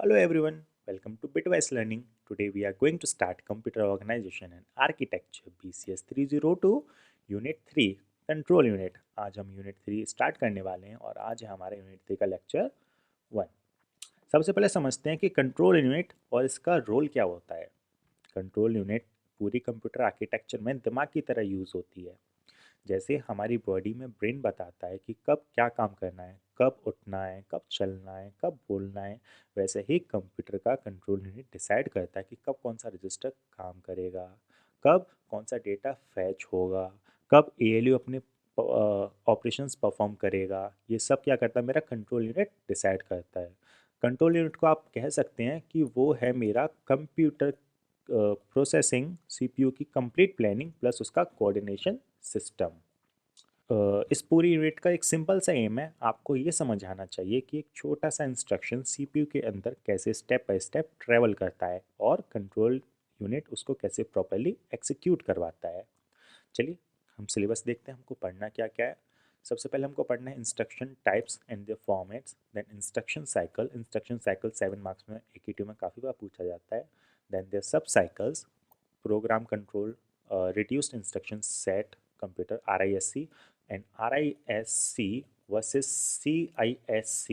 Hello everyone, welcome to Bitwise Learning. Today we are going to start Computer Organization and Architecture BCS 302 Unit 3 Control Unit. आज हम Unit 3 start करने वाले हैं और आज है हमारा Unit 3 का लेक्चर 1। सबसे पहले समझते हैं कि कंट्रोल यूनिट और इसका रोल क्या होता है। कंट्रोल यूनिट पूरी कंप्यूटर आर्किटेक्चर में दिमाग की तरह यूज़ होती है। जैसे हमारी बॉडी में ब्रेन बताता है कि कब क्या काम करना है, कब उठना है, कब चलना है, कब बोलना है, वैसे ही कंप्यूटर का कंट्रोल यूनिट डिसाइड करता है कि कब कौन सा रजिस्टर काम करेगा, कब कौन सा डेटा फैच होगा, कब एएलयू अपने ऑपरेशंस परफॉर्म करेगा। ये सब क्या करता है, मेरा कंट्रोल यूनिट डिसाइड करता है। कंट्रोल यूनिट को आप कह सकते हैं कि वो है मेरा कंप्यूटर प्रोसेसिंग सीपीयू की कंप्लीट प्लानिंग प्लस उसका कोऑर्डिनेशन सिस्टम। इस पूरी यूनिट का एक सिंपल सा एम है, आपको ये समझ आना चाहिए कि एक छोटा सा इंस्ट्रक्शन सीपीयू के अंदर कैसे स्टेप बाय स्टेप ट्रेवल करता है और कंट्रोल यूनिट उसको कैसे प्रॉपरली एक्सिक्यूट करवाता है। चलिए हम सिलेबस देखते हैं, हमको पढ़ना क्या क्या है। सबसे पहले हमको पढ़ना है instruction types and their formats, then instruction cycle. Instruction cycle 7 marks में एकेटी में काफ़ी बार पूछा जाता है। देन देयर सब cycles, program control, reduced instruction set computer RISC and RISC versus CISC।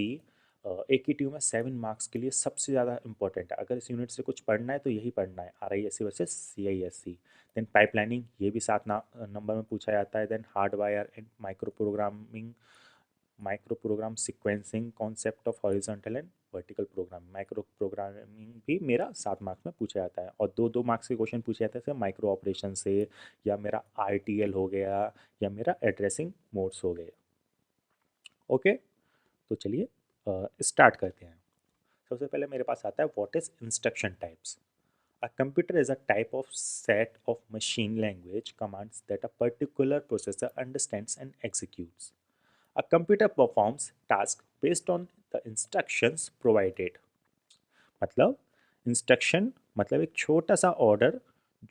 AQTU में 7 मार्क्स के लिए सबसे ज़्यादा इंपॉर्टेंट है। अगर इस यूनिट से कुछ पढ़ना है तो यही पढ़ना है, RISC versus CISC। Then pipelining, ये भी 7 नंबर में पूछा जाता है। Then hardwire and micro program sequencing, concept of horizontal and vertical program. Micro programming भी मेरा 7 मार्क्स में पूछा जाता है और 2-2 मार्क्स के क्वेश्चन पूछे जाते हैं जैसे माइक्रो ऑपरेशन से, या मेरा RTL हो गया, या मेरा एड्रेसिंग मोड्स हो गए। ओके, तो चलिए स्टार्ट करते हैं। सबसे पहले मेरे पास आता है what is instruction types. A computer is a type of set of machine language commands that a particular processor understands and executes. A computer performs tasks based on the instructions provided. मतलब instruction मतलब एक छोटा सा order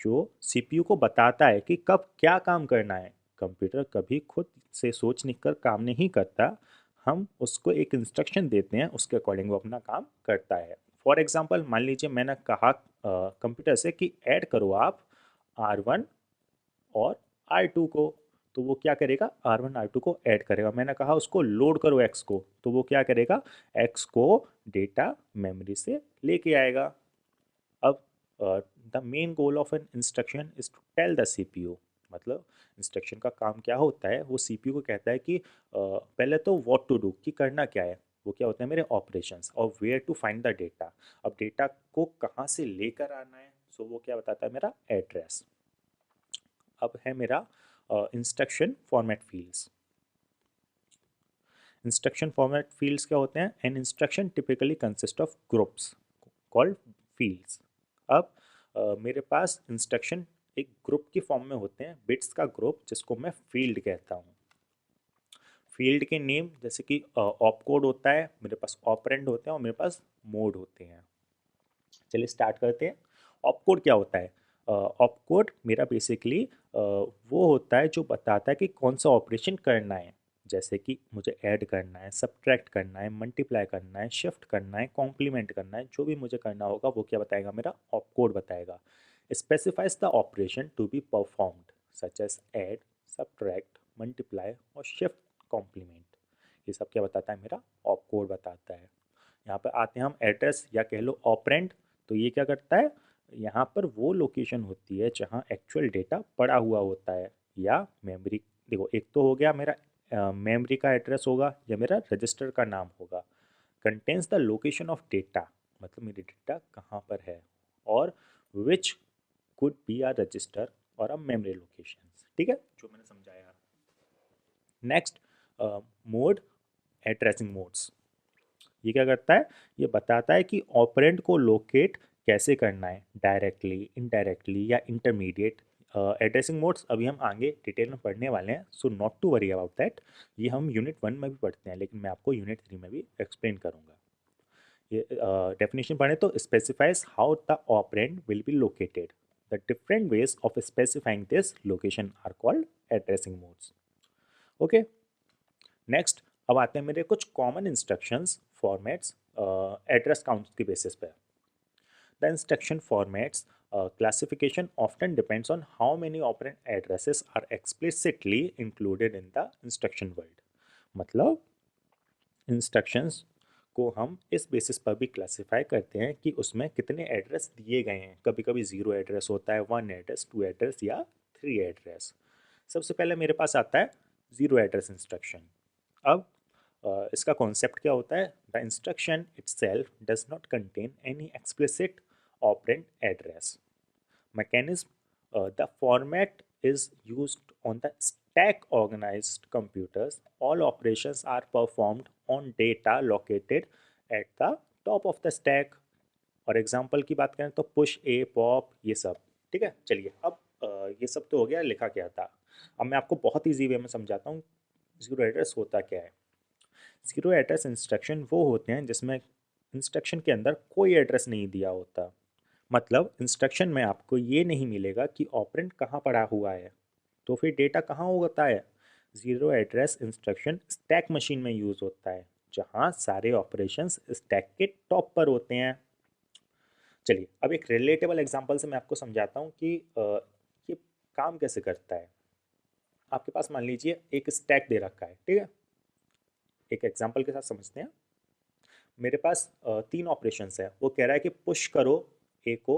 जो CPU को बताता है कि कब क्या काम करना है। कंप्यूटर कभी खुद से सोच कर काम नहीं करता, हम उसको एक इंस्ट्रक्शन देते हैं, उसके अकॉर्डिंग वो अपना काम करता है। फॉर एग्जांपल मान लीजिए मैंने कहा कंप्यूटर से कि ऐड करो आप R1 और R2 को, तो वो क्या करेगा, R1 R2 को ऐड करेगा। मैंने कहा उसको लोड करो X को, तो वो क्या करेगा, X को डेटा मेमोरी से लेके आएगा। अब the main goal of an instruction is to tell the CPU, मतलब इंस्ट्रक्शन का काम क्या होता है, वो सीपीयू को कहता है कि पहले तो व्हाट टू डू, कि करना क्या है, वो क्या होता है मेरे ऑपरेशंस, और where to find the data, अब डेटा को कहाँ से लेकर आना है, सो वो क्या बताता है मेरा एड्रेस। अब है मेरा instruction format fields. Instruction format fields क्या होते हैं, an instruction typically consist of groups called fields. अब मेरे पास इंस्ट्रक्शन एक ग्रुप की फॉर्म में होते हैं, बिट्स का ग्रुप जिसको मैं फील्ड कहता हूँ। फील्ड के नेम जैसे कि ऑप कोड होता है, मेरे पास ऑपरेंड होते हैं और मेरे पास मोड होते हैं। चलिए स्टार्ट करते हैं। ऑप कोड क्या होता है, ऑप कोड मेरा बेसिकली वो होता है जो बताता है कि कौन सा ऑपरेशन करना है। जैसे कि मुझे ऐड करना है, सब्ट्रैक्ट करना है, मल्टीप्लाई करना है, शिफ्ट करना है, कॉम्प्लीमेंट करना है, जो भी मुझे करना होगा वो क्या बताएगा, मेरा ऑप कोड बताएगा। Specifies the operation to be performed such as add, subtract, multiply और शिफ्ट, कॉम्प्लीमेंट। ये सब क्या बताता है, मेरा ऑप कोड बताता है। यहाँ पर आते हैं हम एड्रेस या कह लो ऑपरेंड। तो ये क्या करता है, यहाँ पर वो लोकेशन होती है जहाँ एक्चुअल डेटा पड़ा हुआ होता है, या मेमोरी। देखो एक तो हो गया मेरा मेमोरी का एड्रेस होगा या मेरा रजिस्टर का नाम होगा। Contains the location of data, मतलब मेरी डेटा कहाँ पर है, और which could be a register और अ मेमोरी लोकेशन। ठीक है, जो मैंने समझाया। Next mode, addressing modes. ये क्या करता है, ये बताता है कि ऑपरेंड को लोकेट कैसे करना है, डायरेक्टली, इनडायरेक्टली या इंटरमीडिएट। एड्रेसिंग मोड्स अभी हम आगे डिटेल में पढ़ने वाले हैं, so not to worry about that. ये हम यूनिट 1 में भी पढ़ते हैं, लेकिन मैं आपको यूनिट 3 में भी एक्सप्लेन करूंगा। ये डेफिनेशन पढ़े तो specifies how the operand will be located. The different ways of specifying this location are called addressing modes. Okay, next अब आते हैं मेरे कुछ common instructions formats address count की बेसिस पे। The instruction formats classification often depends on how many operand addresses are explicitly included in the instruction word। मतलब instructions को हम इस बेसिस पर भी क्लासिफाई करते हैं कि उसमें कितने एड्रेस दिए गए हैं। कभी कभी 0 एड्रेस होता है, 1 एड्रेस, 2 एड्रेस या 3 एड्रेस। सबसे पहले मेरे पास आता है 0 एड्रेस इंस्ट्रक्शन। अब इसका कॉन्सेप्ट क्या होता है? The instruction itself does not contain any explicit operand address mechanism. The format is used on the stack organized computers. All operations are performed on data located at the top of the stack। और example की बात करें तो push ए, pop, ये सब। ठीक है, चलिए अब ये सब तो हो गया लिखा क्या था। अब मैं आपको बहुत ईजी वे में समझाता हूँ जीरो एड्रेस होता क्या है। जीरो एड्रेस इंस्ट्रक्शन वो होते हैं जिसमें इंस्ट्रक्शन के अंदर कोई एड्रेस नहीं दिया होता। मतलब इंस्ट्रक्शन में आपको ये नहीं मिलेगा कि ऑपरेंड कहाँ पड़ा हुआ है, तो फिर डेटा कहाँ होता है। Zero address instruction stack machine में यूज़ होता है, जहाँ सारे ऑपरेशंस स्टैक के टॉप पर होते हैं। चलिए अब एक रिलेटेबल एग्जांपल से मैं आपको समझाता हूँ कि ये काम कैसे करता है। आपके पास मान लीजिए एक स्टैक दे रखा है, ठीक है। एक एग्जांपल के साथ समझते हैं। मेरे पास 3 ऑपरेशंस है। वो कह रहा है कि पुश करो ए को,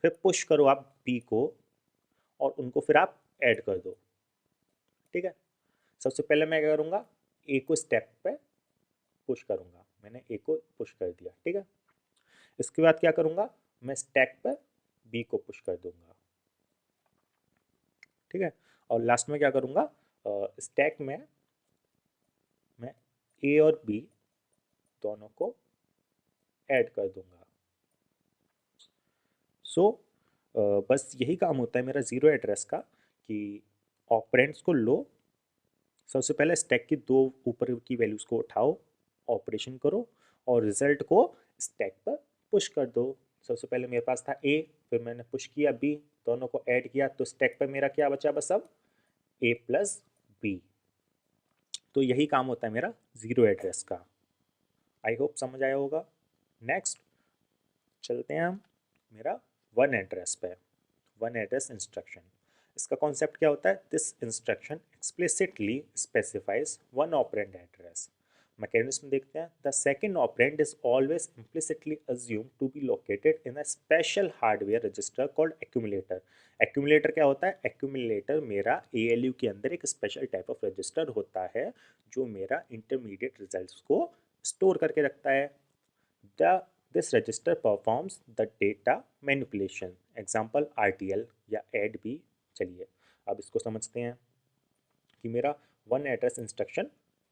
फिर पुश करो आप बी को, और उनको फिर आप ऐड कर दो। ठीक है, सबसे पहले मैं क्या करूँगा, ए को स्टेप पे पुश करूँगा। मैंने ए को पुश कर दिया, ठीक है। इसके बाद क्या करूँगा, मैं स्टैक पर बी को पुश कर दूंगा, ठीक है। और लास्ट में क्या करूँगा, स्टैक में मैं ए और बी दोनों को ऐड कर दूंगा। सो बस यही काम होता है मेरा ज़ीरो एड्रेस का, कि ऑपरेंड्स को लो, सबसे पहले स्टैक की 2 ऊपर की वैल्यूज़ को उठाओ, ऑपरेशन करो, और रिजल्ट को स्टैक पर पुश कर दो। सबसे पहले मेरे पास था ए, फिर मैंने पुश किया बी, दोनों को ऐड किया, तो स्टैक पर मेरा क्या बचा बस अब ए प्लस बी। तो यही काम होता है मेरा ज़ीरो एड्रेस का। आई होप समझ आया होगा। नेक्स्ट चलते हैं हम मेरा वन एड्रेस पे। वन एड्रेस इंस्ट्रक्शन, इसका कॉन्सेप्ट क्या होता है? This instruction explicitly specifies one operand address. Mechanism देखते हैं। The second operand is always implicitly assume to be located in a special hardware register called accumulator. Accumulator क्या होता है? एक्यूमुलेटर मेरा ALU के अंदर एक स्पेशल टाइप ऑफ रजिस्टर होता है जो मेरा इंटरमीडिएट रिजल्ट्स को स्टोर करके रखता है। The this register performs the data manipulation, example RTL या एड भी। चलिए अब इसको समझते हैं कि मेरा वन एड्रेस इंस्ट्रक्शन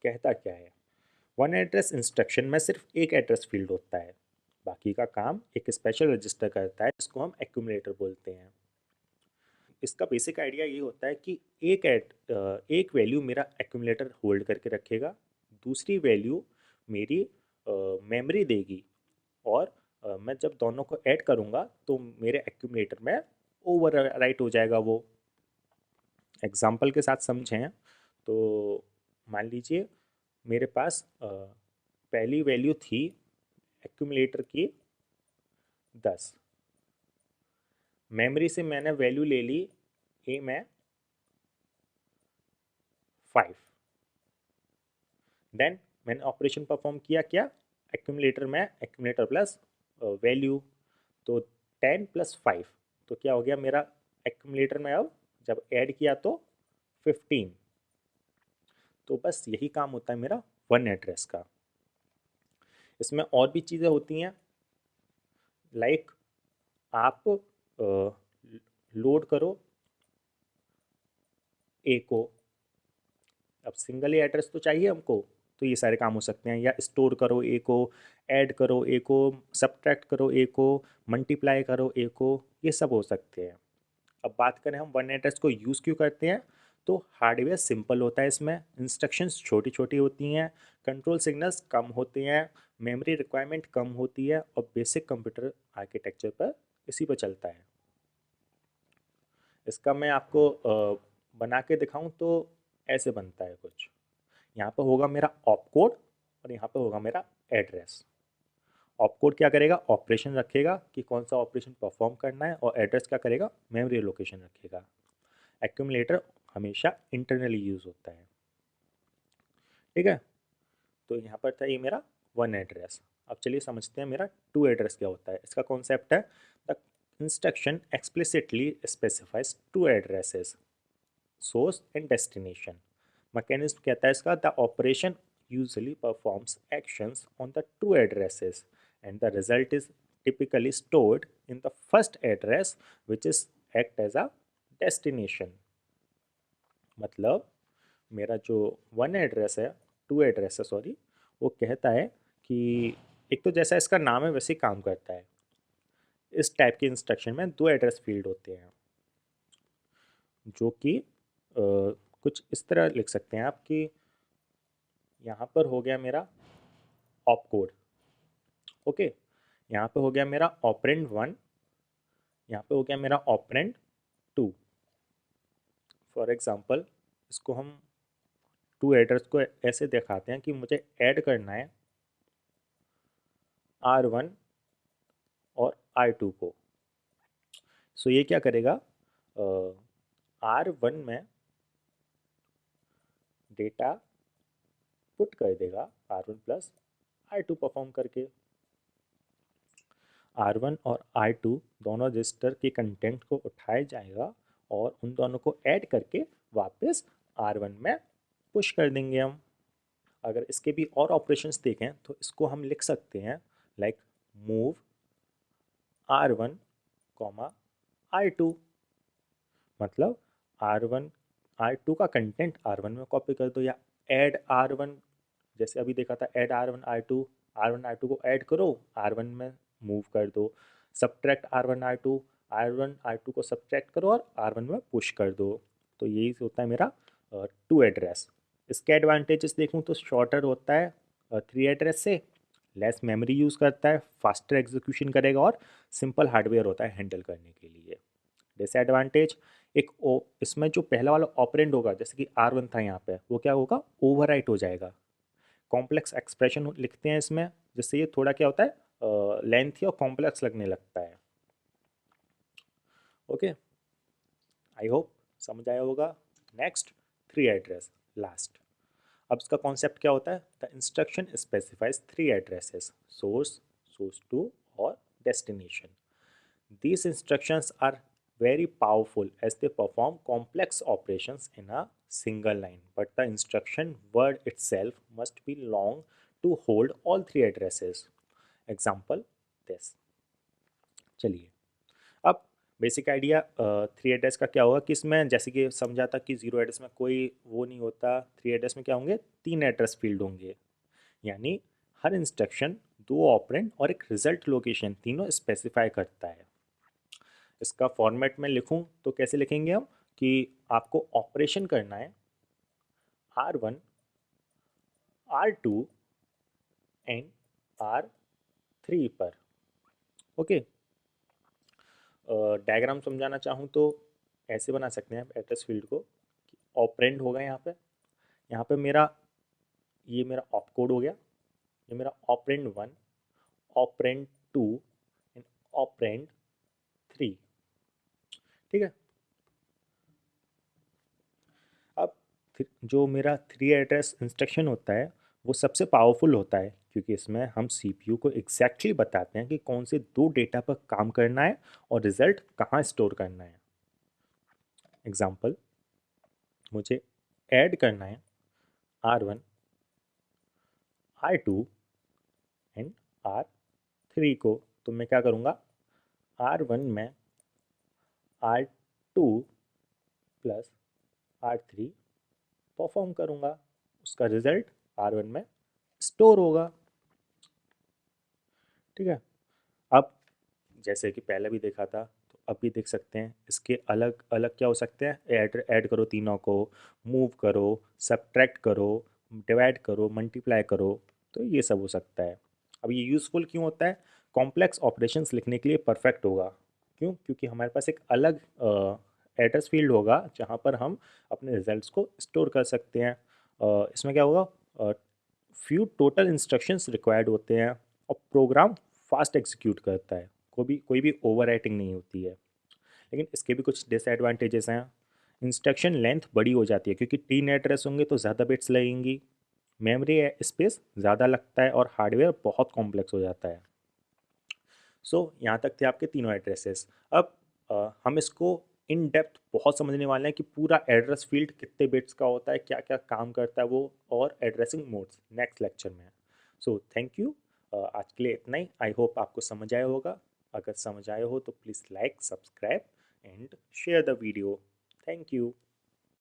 कहता क्या है। वन एड्रेस इंस्ट्रक्शन में सिर्फ एक एड्रेस फील्ड होता है, बाकी का काम एक स्पेशल रजिस्टर करता है जिसको हम एक्यूमुलेटर बोलते हैं। इसका बेसिक आइडिया ये होता है कि एक वैल्यू मेरा एक्यूमुलेटर होल्ड करके रखेगा, दूसरी वैल्यू मेरी मेमोरी देगी, और मैं जब दोनों को ऐड करूँगा तो मेरे एक्यूमुलेटर में ओवर राइट हो जाएगा वो। एग्जाम्पल के साथ समझें तो मान लीजिए मेरे पास पहली वैल्यू थी एक्यूमुलेटर की 10, मेमोरी से मैंने वैल्यू ले ली ए में 5, देन मैंने ऑपरेशन परफॉर्म किया क्या, एक्यूमुलेटर में एक्यूमुलेटर प्लस वैल्यू, तो 10 + 5, तो क्या हो गया मेरा एक्यूमुलेटर में अब जब ऐड किया तो 15। तो बस यही काम होता है मेरा वन एड्रेस का। इसमें और भी चीज़ें होती हैं, लाइक आप लोड करो ए को, अब सिंगल ही एड्रेस तो चाहिए हमको, तो ये सारे काम हो सकते हैं। या स्टोर करो ए को, ऐड करो ए को, सब्ट्रैक्ट करो ए को, मल्टीप्लाई करो ए को, ये सब हो सकते हैं। अब बात करें हम वन एड्रेस को यूज़ क्यों करते हैं, तो हार्डवेयर सिंपल होता है, इसमें इंस्ट्रक्शंस छोटी छोटी होती हैं, कंट्रोल सिग्नल्स कम होते हैं, मेमोरी रिक्वायरमेंट कम होती है, और बेसिक कंप्यूटर आर्किटेक्चर पर इसी पर चलता है। इसका मैं आपको बना के दिखाऊं तो ऐसे बनता है कुछ। यहाँ पर होगा मेरा ऑप कोड और यहाँ पर होगा मेरा एड्रेस। ऑपकोड क्या करेगा, ऑपरेशन रखेगा कि कौन सा ऑपरेशन परफॉर्म करना है, और एड्रेस क्या करेगा, मेमोरी लोकेशन रखेगा। एक्यूमुलेटर हमेशा इंटरनली यूज होता है। ठीक है, तो यहाँ पर था ये मेरा वन एड्रेस। अब चलिए समझते हैं मेरा टू एड्रेस क्या होता है। इसका कॉन्सेप्ट है the instruction explicitly specifies two addresses, source and destination. Mechanism कहता है इसका, the operation usually performs actions on the two addresses and the result is typically stored in the first address which is act as a destination। मतलब मेरा जो one address है, to address है sorry, वो कहता है कि एक तो जैसा इसका नाम है वैसे ही काम करता है। इस टाइप के इंस्ट्रक्शन में दो एड्रेस फील्ड होते हैं, जो कि कुछ इस तरह लिख सकते हैं आप कि यहाँ पर हो गया मेरा ऑपकोड, ओके, यहाँ पे हो गया मेरा ऑपरेंड 1, यहाँ पे हो गया मेरा ऑपरेंड 2। फॉर एग्जांपल इसको हम टू एड्रेस को ऐसे दिखाते हैं कि मुझे ऐड करना है R1 और R2 को। सो ये क्या करेगा, R1 में डेटा पुट कर देगा R1 प्लस R2 परफॉर्म करके। R1 और R2 दोनों रजिस्टर के कंटेंट को उठाया जाएगा और उन दोनों को ऐड करके वापस R1 में पुश कर देंगे हम। अगर इसके भी और ऑपरेशंस देखें तो इसको हम लिख सकते हैं लाइक मूव R1, R2, मतलब R1 R2 का कंटेंट R1 में कॉपी कर दो, या ऐड R1, जैसे अभी देखा था add R1 R2, R1 R2 को ऐड करो, R1 में मूव कर दो, subtract R1 R2, R1 R2 को सब्ट्रैक्ट करो और R1 में पुश कर दो। तो यही होता है मेरा टू एड्रेस। इसके एडवांटेजेस देखूँ तो शॉर्टर होता है थ्री एड्रेस से, लेस मेमोरी यूज़ करता है, फास्टर एग्जीक्यूशन करेगा और सिंपल हार्डवेयर होता है हैंडल करने के लिए। डिसएडवांटेज, एक इसमें जो पहला वाला ऑपरेंड होगा जैसे कि R1 था यहाँ पे, वो क्या होगा, ओवरराइट हो जाएगा। कॉम्प्लेक्स एक्सप्रेशन लिखते हैं इसमें, जिससे ये थोड़ा क्या होता है लेंथी और कॉम्प्लेक्स लगने लगता है। ओके, आई होप समझ आया होगा। Next, three address, last. अब इसका कॉन्सेप्ट क्या होता है, the instruction specifies three addresses, source, source two और destination. These instructions are very powerful as they perform complex operations in a single line, but the instruction word itself must be long to hold all three addresses. Example this। चलिए, अब basic idea three address का क्या होगा कि इसमें जैसे कि समझा था कि जीरो एड्रेस में कोई वो नहीं होता, थ्री एड्रेस में क्या होंगे, तीन एड्रेस फील्ड होंगे, यानी हर इंस्ट्रक्शन दो ऑपरेंड और एक रिजल्ट लोकेशन तीनों स्पेसिफाई करता है। इसका फॉर्मेट में लिखूं तो कैसे लिखेंगे हम कि आपको ऑपरेशन करना है R1, R2 एंड R3 पर। ओके, डायग्राम समझाना चाहूँ तो ऐसे बना सकते हैं एड्रेस फील्ड को, ऑपरेंड होगा यहाँ पे मेरा, ये मेरा ऑपकोड हो गया, ये मेरा ऑपरेंड 1, ऑपरेंड 2 एंड ऑपरेंड 3। ठीक है, अब जो मेरा थ्री एड्रेस इंस्ट्रक्शन होता है वो सबसे पावरफुल होता है, क्योंकि इसमें हम सीपीयू को एग्जैक्टली बताते हैं कि कौन से दो डेटा पर काम करना है और रिजल्ट कहाँ स्टोर करना है। एग्जांपल, मुझे ऐड करना है R1, R2 एंड R3 को, तो मैं क्या करूँगा, R1 में R2 प्लस R3 परफॉर्म करूँगा, उसका रिजल्ट R1 में स्टोर होगा। ठीक है, अब जैसे कि पहले भी देखा था तो अब भी देख सकते हैं, इसके अलग अलग क्या हो सकते हैं, ऐड करो तीनों को, मूव करो, सब्ट्रैक्ट करो, डिवाइड करो, मल्टीप्लाई करो, तो ये सब हो सकता है। अब ये यूज़फुल क्यों होता है, कॉम्प्लेक्स ऑपरेशंस लिखने के लिए परफेक्ट होगा। क्यों, क्योंकि हमारे पास एक अलग एड्रेस फील्ड होगा जहाँ पर हम अपने रिजल्ट्स को स्टोर कर सकते हैं। इसमें क्या होगा, फ्यू टोटल इंस्ट्रक्शंस रिक्वायर्ड होते हैं और प्रोग्राम फास्ट एग्जीक्यूट करता है, कोई भी ओवर राइटिंग नहीं होती है। लेकिन इसके भी कुछ डिसएडवांटेजेस हैं। इंस्ट्रक्शन लेंथ बड़ी हो जाती है क्योंकि 3 एड्रेस होंगे तो ज़्यादा बिट्स लगेंगी, मेमोरी स्पेस ज़्यादा लगता है और हार्डवेयर बहुत कॉम्प्लेक्स हो जाता है। यहाँ तक थे आपके तीनों एड्रेसेस। अब हम इसको इन डेप्थ बहुत समझने वाले हैं कि पूरा एड्रेस फील्ड कितने बिट्स का होता है, क्या क्या काम करता है वो, और एड्रेसिंग मोड्स नेक्स्ट लेक्चर में। Thank you. आज के लिए इतना ही। आई होप आपको समझ आया होगा। अगर समझ आया हो तो please like, subscribe and share the video. Thank you.